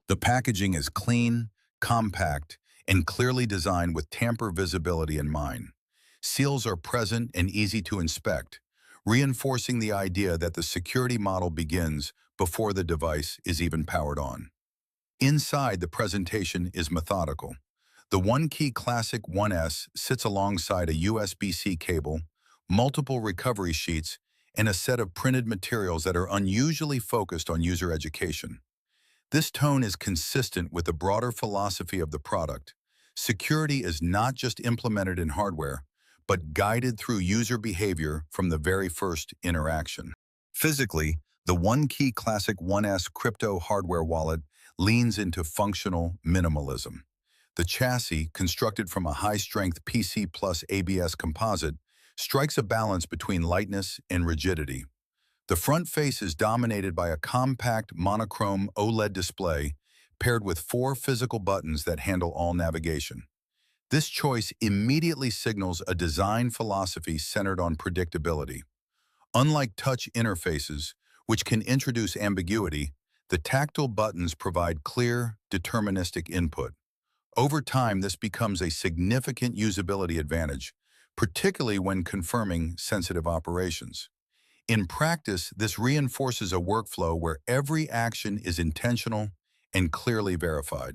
The packaging is clean, compact, and clearly designed with tamper visibility in mind. Seals are present and easy to inspect, reinforcing the idea that the security model begins before the device is even powered on. Inside, the presentation is methodical. The OneKey Classic 1S sits alongside a USB-C cable, multiple recovery sheets, and a set of printed materials that are unusually focused on user education. This tone is consistent with the broader philosophy of the product. Security is not just implemented in hardware, but guided through user behavior from the very first interaction. Physically, the OneKey Classic 1S crypto hardware wallet leans into functional minimalism. The chassis, constructed from a high-strength PC plus ABS composite, strikes a balance between lightness and rigidity. The front face is dominated by a compact monochrome OLED display paired with 4 physical buttons that handle all navigation. This choice immediately signals a design philosophy centered on predictability. Unlike touch interfaces, which can introduce ambiguity, the tactile buttons provide clear, deterministic input. Over time, this becomes a significant usability advantage, particularly when confirming sensitive operations. In practice, this reinforces a workflow where every action is intentional and clearly verified.